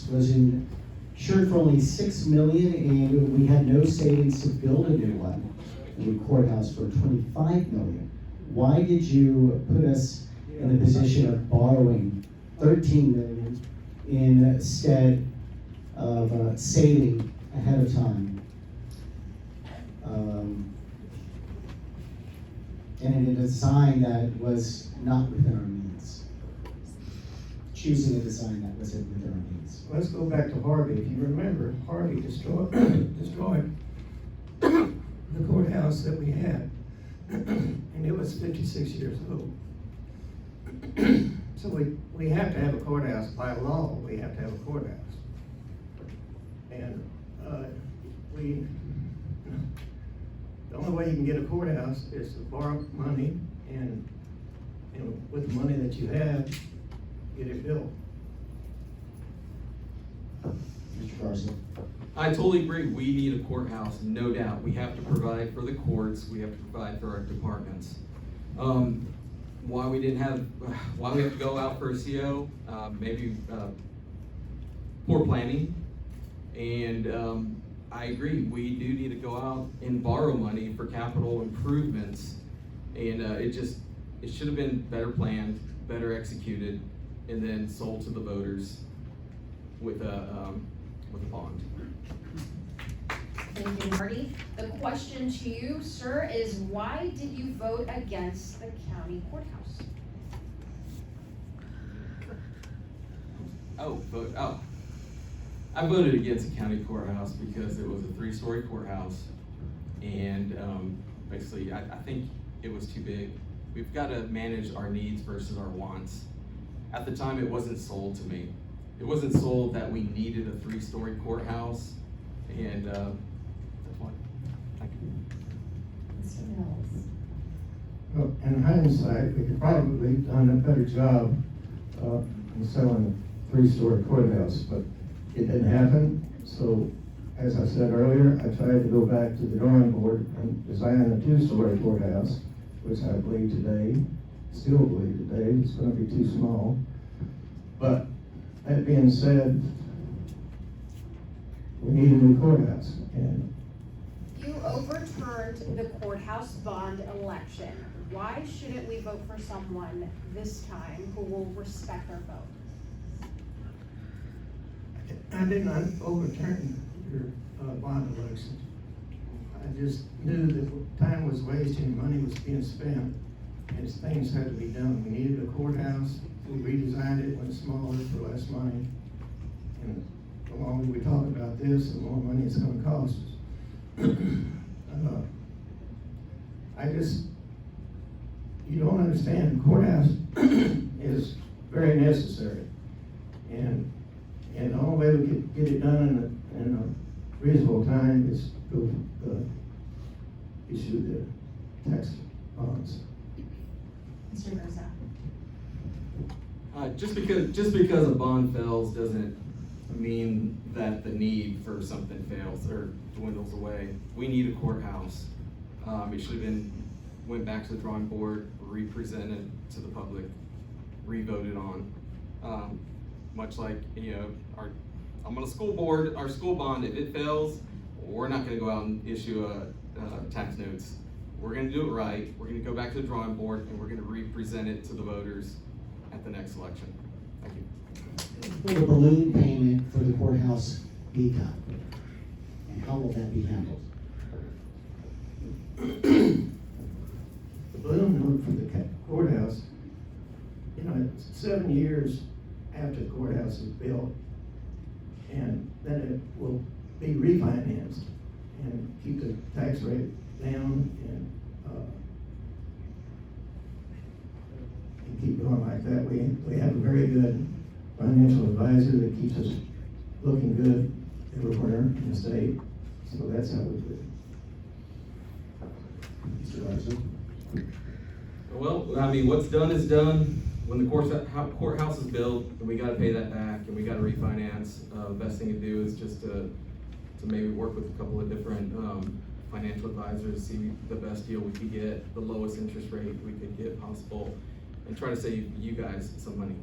was insured for only $6 million, and we had no savings to build a new one. The courthouse for $25 million. Why did you put us in the position of borrowing $13 million instead of saving ahead of time? And in a design that was not within our means. Choosing a design that wasn't within our means. Let's go back to Harvey. If you remember, Harvey destroyed the courthouse that we had, and it was 56 years old. So we have to have a courthouse. By law, we have to have a courthouse. And the only way you can get a courthouse is to borrow money and with the money that you have, get it built. Mr. Garza. I totally agree. We need a courthouse, no doubt. We have to provide for the courts. We have to provide for our departments. Why we have to go out for a CO? Maybe poor planning. And I agree. We do need to go out and borrow money for capital improvements. And it should have been better planned, better executed, and then sold to the voters with a bond. Thank you, Marty. The question to you, sir, is why did you vote against the county courthouse? I voted against the county courthouse because it was a 3-story courthouse, and basically, I think it was too big. We've got to manage our needs versus our wants. At the time, it wasn't sold to me. It wasn't sold that we needed a 3-story courthouse, and that's why. Thank you. Mr. Mills. Well, in hindsight, we could probably have done a better job in selling a 3-story courthouse, but it didn't happen. So, as I said earlier, I tried to go back to the drawing board and design a 2-story courthouse, which I believe today, still believe today, it's going to be too small. But that being said, we need a new courthouse. And You overturned the courthouse bond election. Why shouldn't we vote for someone this time who will respect our vote? I did not overturn your bond election. I just knew that time was wasting, money was being spent, and things had to be done. We needed a courthouse, we redesigned it, went smaller for less money. And the longer we talk about this, the more money it's gonna cost us. You don't understand, the courthouse is very necessary. And the only way we could get it done in a reasonable time is to issue the tax bonds. Mr. Garza. Just because a bond fails doesn't mean that the need for something fails or dwindles away. We need a courthouse. It should have went back to the drawing board, re-presented to the public, re-voted on. Much like, I'm on a school board, our school bond, if it fails, we're not gonna go out and issue tax notes. We're gonna do it right, we're gonna go back to the drawing board, and we're gonna re-present it to the voters at the next election. Thank you. Will the balloon payment for the courthouse be done? And how will that be handled? The balloon note for the courthouse, it's 7 years after the courthouse is built, and then it will be refinanced and keep the tax rate down and keep going like that. We have a very good financial advisor that keeps us looking good everywhere in the state, so that's how we do it. Mr. Garza? Well, what's done is done. When the courthouse is built, and we gotta pay that back, and we gotta refinance, the best thing to do is just to maybe work with a couple of different financial advisors, see the best deal we could get, the lowest interest rate we could get possible, and try to save you guys some money.